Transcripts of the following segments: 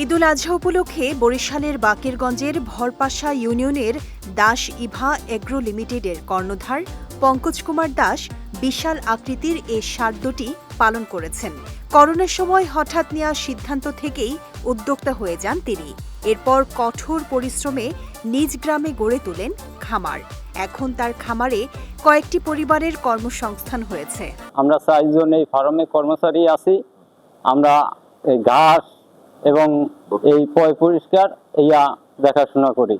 ঈদুল আজহা উপলক্ষে বরিশালের বাকেরগঞ্জের ভরপাশা ইউনিয়নের দাস ইভা এগ্রো লিমিটেডের কর্ণধার পঙ্কজ কুমার দাস বিশাল আকৃতির এ ষাঁড়টি পালন করেছেন। করোনার সময় হঠাৎ নেওয়া সিদ্ধান্ত থেকেই উদ্যোক্তা হয়ে যান তিনি। এরপর কঠোর পরিশ্রমে নিজ গ্রামে গড়ে তোলেন খামার। এখন তার খামারে কয়েকটি পরিবারের কর্মসংস্থান হয়েছে। আমরা 4 জন এই ফার্মে কর্মচারী আছি। আমরা ঘাস এবং এই পয় পরিষ্কার দেখাশোনা করি।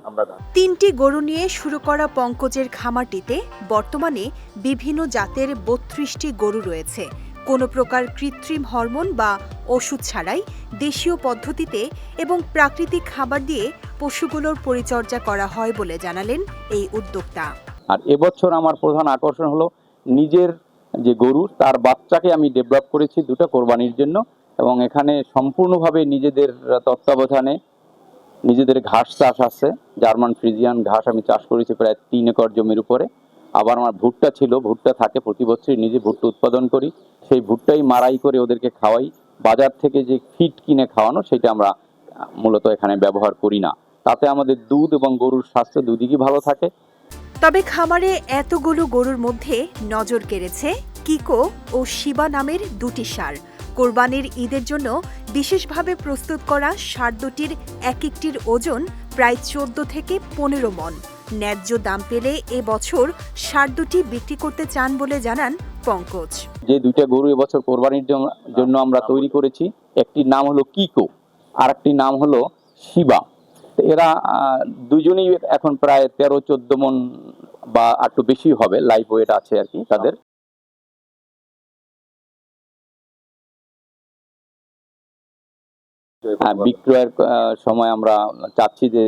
3টি গরু নিয়ে শুরু করা পঙ্কজের খামারটিতে বর্তমানে বিভিন্ন জাতের 32টি গরু রয়েছে। কোনো প্রকার কৃত্রিম হরমোন বা ওষুধ ছাড়াই দেশীয় পদ্ধতিতে এবং প্রাকৃতিক খাবার দিয়ে পশুগুলোর পরিচর্যা করা হয় বলে জানালেন এই উদ্যোক্তা। আর এবছর আমার প্রধান আকর্ষণ হলো নিজের যে গরু তার বাচ্চাকে আমি ডেভেলপ করেছি 2টা কোরবানির জন্য, এবং এখানে সম্পূর্ণভাবে নিজেদের তত্ত্বাবধানে নিজেদের ঘাস চাষ আছে। জার্মান ফ্রিজিয়ান ঘাস আমি চাষ করেছি প্রায় 3 একর জমির উপরে। আবার আমার ভুট্টা ছিল, ভুট্টা থাকে, প্রতি বছরই নিজে ভুট্টা উৎপাদন করি। সেই ভুট্টাই মারাই করে ওদেরকে খাওয়াই। বাজার থেকে যে ফিড কিনে খাওয়ানো সেটা আমরা মূলত এখানে ব্যবহার করি না। তাতে আমাদের দুধ এবং গরুর স্বাস্থ্য দুদিকই ভালো থাকে। তবে খামারে এতগুলো গরুর মধ্যে নজর কেড়েছে কিকো ও শিবা নামের 2টি ষাঁড়। কোরবানির ঈদের জন্য বিশেষভাবে প্রস্তুত করা ষাঁড় দুটির এক একটির ওজন প্রায় 14 থেকে 15 মণ। ন্যায্য দাম পেলে এবছর ষাঁড় দুটি বিক্রি করতে চান বলে জানান পঙ্কজ। যে 2টা গরু এবছর কোরবানির জন্য আমরা তৈরি করেছি, একটির নাম হলো কিকো আর একটির নাম হলো শিবা। এরা দুজনেই এখন প্রায় 13-14 মণ বা একটু বেশি হবে, লাইভ ওয়েট আছে আর কি তাদের। বিক্রয়ের সময় আমরা চাচ্ছি যে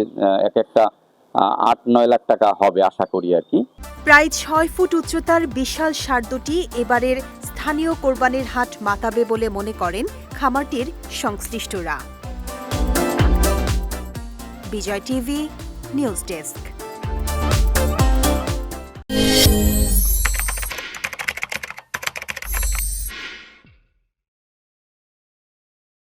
এক একটা 8-9 লাখ টাকা হবে আশা করি আর কি। প্রায় 6 ফুট উচ্চতার বিশাল ষাঁড় দুটি এবারের স্থানীয় কোরবানির হাট মাতাবে বলে মনে করেন খামারটির সংশ্লিষ্টরা। বিজয় টিভি নিউজ ডেস্ক।